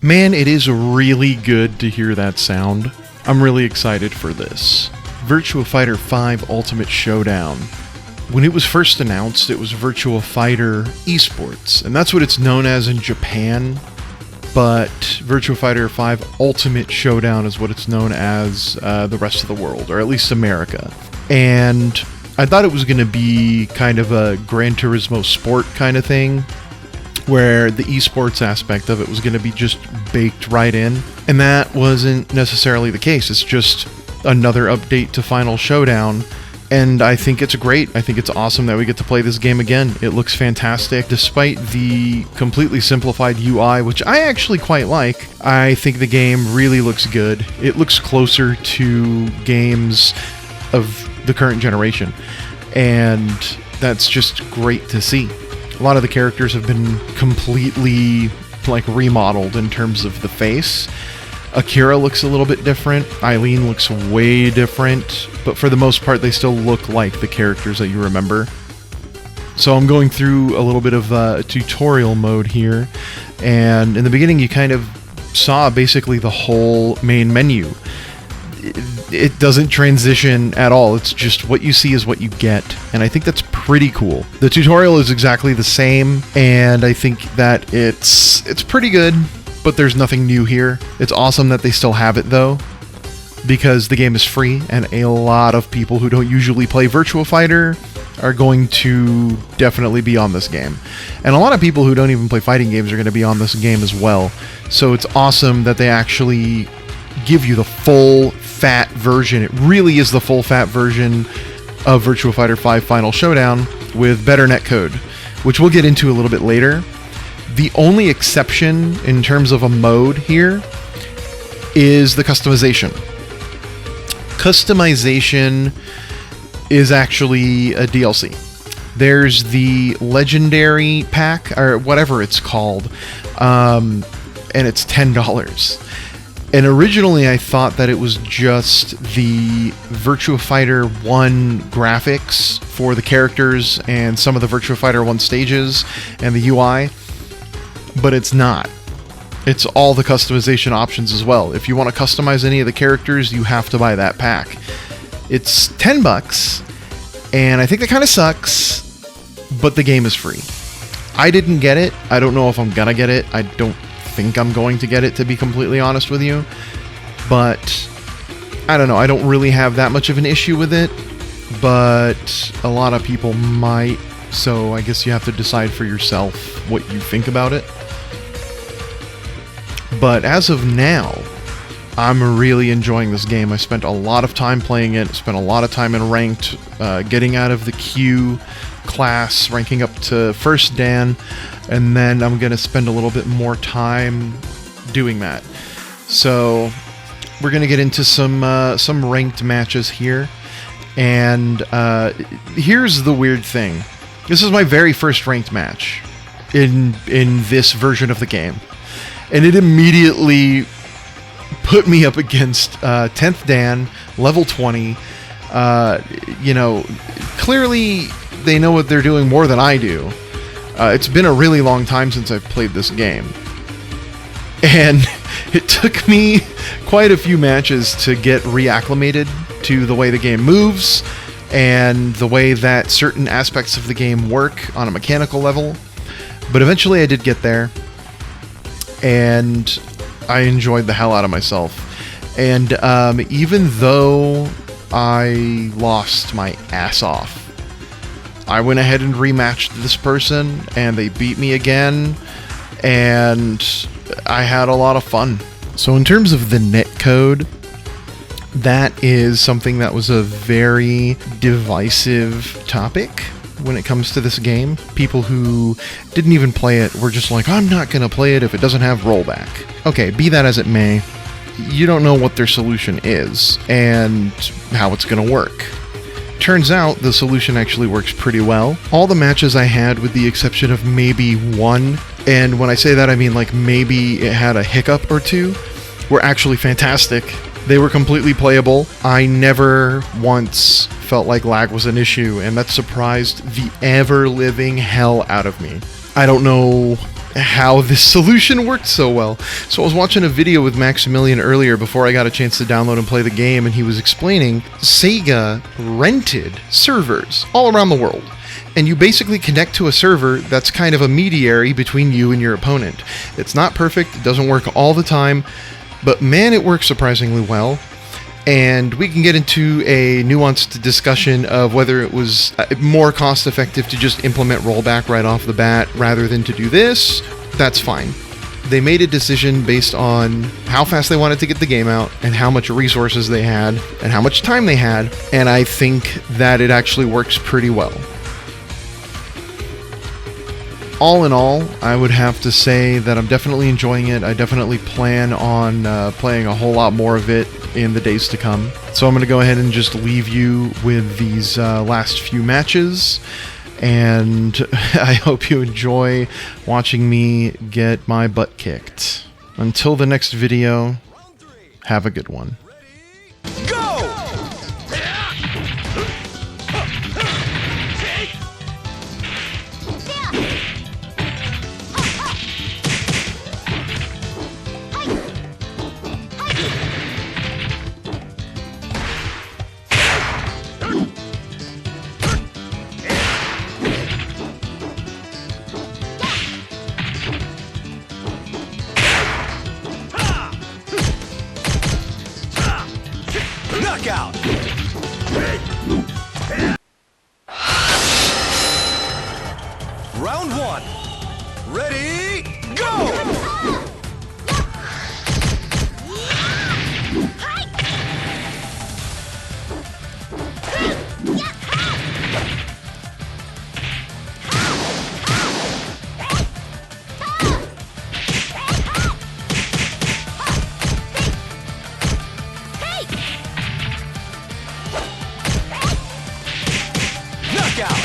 Man, it is really good to hear that sound. I'm really excited for this. Virtua Fighter 5 Ultimate Showdown. When it was first announced, it was Virtua Fighter Esports, and that's what it's known as in Japan, but Virtua Fighter 5 Ultimate Showdown is what it's known as the rest of the world, or at least America. And I thought it was going to be kind of a Gran Turismo sport kind of thing, where the esports aspect of it was going to be just baked right in, and that wasn't necessarily the case. It's just another update to Final Showdown, and I think it's great. I think it's awesome that we get to play this game again. It looks fantastic, despite the completely simplified UI, which I actually quite like. I think the game really looks good. It looks closer to games of the current generation, and that's just great to see. A lot of the characters have been completely remodeled in terms of the face. Akira looks a little bit different. Eileen looks way different, but for the most part they still look like the characters that you remember. So I'm going through a little bit of tutorial mode here, and in the beginning you kind of saw basically the whole main menu. It doesn't transition at all. It's just what you see is what you get, and I think that's pretty cool. The tutorial is exactly the same, and I think that it's pretty good, but there's nothing new here. It's awesome that they still have it though, because the game is free, and a lot of people who don't usually play Virtua Fighter are going to definitely be on this game. And a lot of people who don't even play fighting games are going to be on this game as well. So it's awesome that they actually give you the full fat version. It really is the full fat version of Virtua Fighter 5 Final Showdown with better netcode, which we'll get into a little bit later. The only exception in terms of a mode here is the customization. Customization is actually a DLC. There's the Legendary Pack, or whatever it's called, and it's $10. And originally I thought that it was just the Virtua Fighter 1 graphics for the characters and some of the Virtua Fighter 1 stages and the UI, but it's not. It's all the customization options as well. If you want to customize any of the characters, you have to buy that pack. It's $10, and I think that kind of sucks, but the game is free. I didn't get it. I don't know if I'm gonna get it. I don't think I'm going to get it, to be completely honest with you, but I don't know. I don't really have that much of an issue with it, but a lot of people might, so I guess you have to decide for yourself what you think about it. But as of now, I'm really enjoying this game. I spent a lot of time playing it, spent a lot of time in ranked, getting out of the Q class, ranking up to first Dan, and then I'm going to spend a little bit more time doing that. So we're going to get into some ranked matches here, and here's the weird thing. This is my very first ranked match in this version of the game, and it immediately put me up against 10th Dan, level 20. Clearly they know what they're doing more than I do. It's been a really long time since I've played this game, and it took me quite a few matches to get reacclimated to the way the game moves and the way that certain aspects of the game work on a mechanical level, but eventually I did get there, and I enjoyed the hell out of myself. And even though I lost my ass off, I went ahead and rematched this person, and they beat me again, and I had a lot of fun. So in terms of the netcode, that is something that was a very divisive topic when it comes to this game. People who didn't even play it were just like, I'm not going to play it if it doesn't have rollback. Okay, be that as it may, you don't know what their solution is and how it's going to work. Turns out the solution actually works pretty well. All the matches I had, with the exception of maybe one, and when I say that I mean like maybe it had a hiccup or two, were actually fantastic. They were completely playable. I never once felt like lag was an issue, and that surprised the ever-living hell out of me. I don't know how this solution worked so well. So I was watching a video with Maximilian earlier before I got a chance to download and play the game, and he was explaining Sega rented servers all around the world. And you basically connect to a server that's kind of a mediary between you and your opponent. It's not perfect, it doesn't work all the time, but man, it works surprisingly well. And we can get into a nuanced discussion of whether it was more cost-effective to just implement rollback right off the bat rather than to do this. That's fine. They made a decision based on how fast they wanted to get the game out and how much resources they had and how much time they had, and I think that it actually works pretty well. All in all, I would have to say that I'm definitely enjoying it. I definitely plan on playing a whole lot more of it in the days to come. So I'm going to go ahead and just leave you with these last few matches, and I hope you enjoy watching me get my butt kicked. Until the next video, have a good one. Knockout! Round one. Ready, go! Knockout!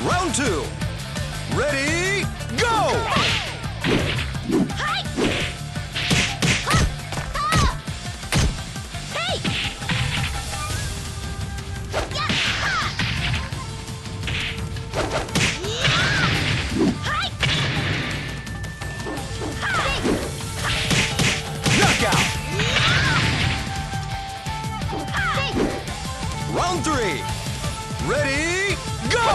Round two. Ready, go! Knockout! Round three. Ready, go!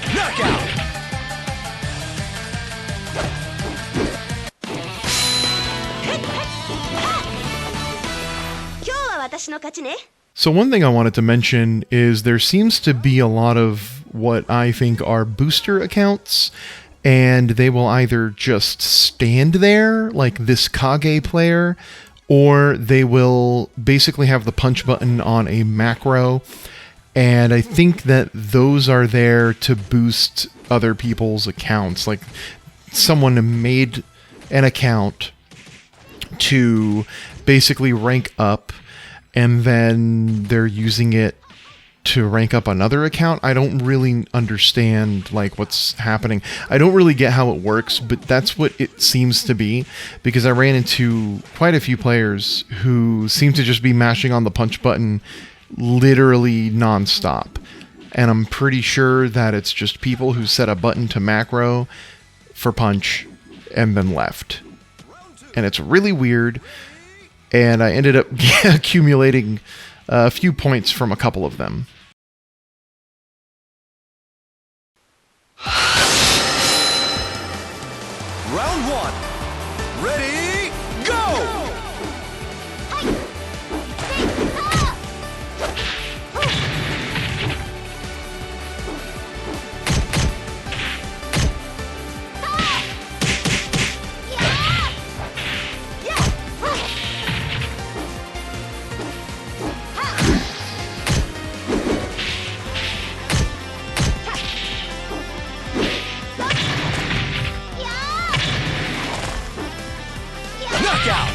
Knockout! So one thing I wanted to mention is there seems to be a lot of what I think are booster accounts, and they will either just stand there, like this Kage player, or they will basically have the punch button on a macro, and I think that those are there to boost other people's accounts. Like, someone made an account to basically rank up, and then they're using it to rank up another account. I don't really understand like what's happening. I don't really get how it works, but that's what it seems to be, because I ran into quite a few players who seem to just be mashing on the punch button literally non-stop. And I'm pretty sure that it's just people who set a button to macro for punch and then left. And it's really weird. And I ended up accumulating a few points from a couple of them. Round one. Ready, go! Knockout!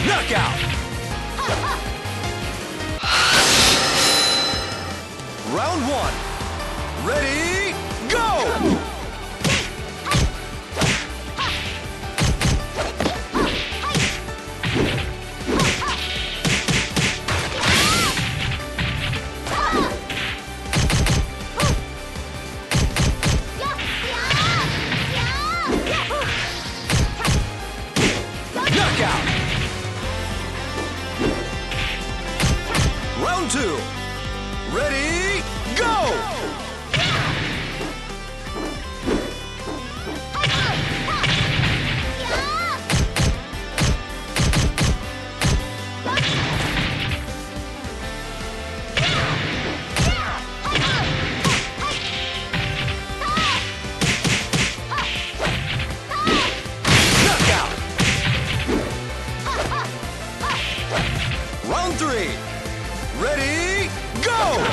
Knockout! Round 1. Ready, go! Knockout! Round 2. Ready, go! Knockout! Round 3. Ready, go!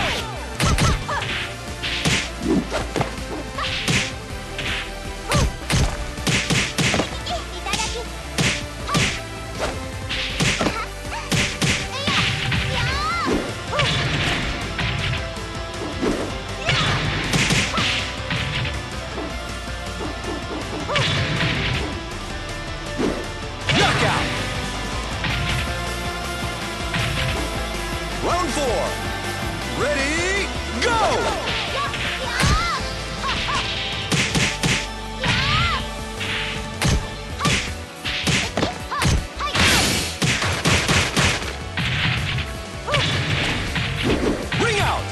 Knockout! Round 4. Ready, go! Ring out!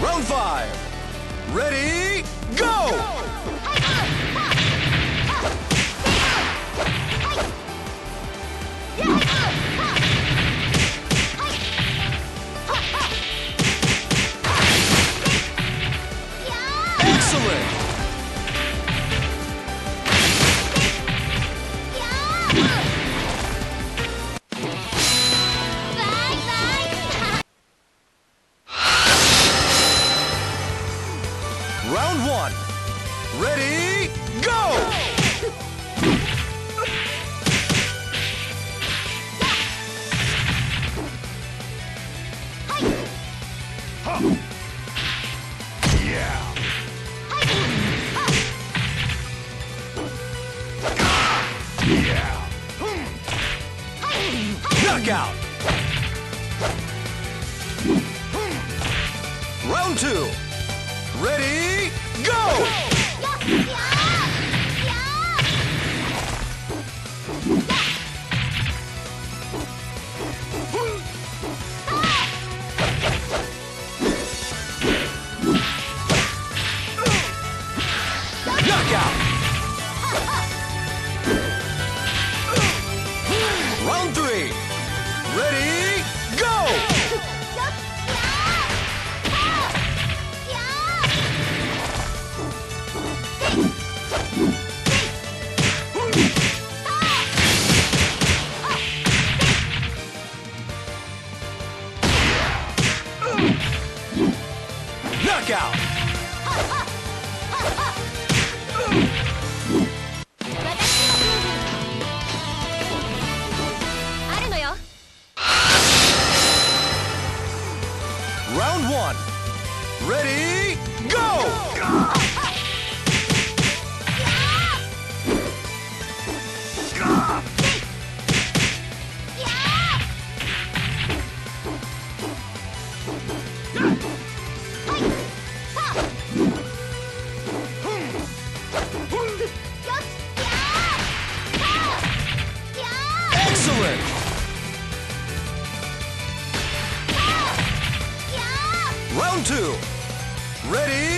Round 5. Ready, go! Excellent! Round 1. Ready, go! Knockout! Round 2. Ready, go! Knockout! Round 3. Ready, go! Knockout! あるのよ。 Round 1. Ready, go! Excellent! Round 2. Ready,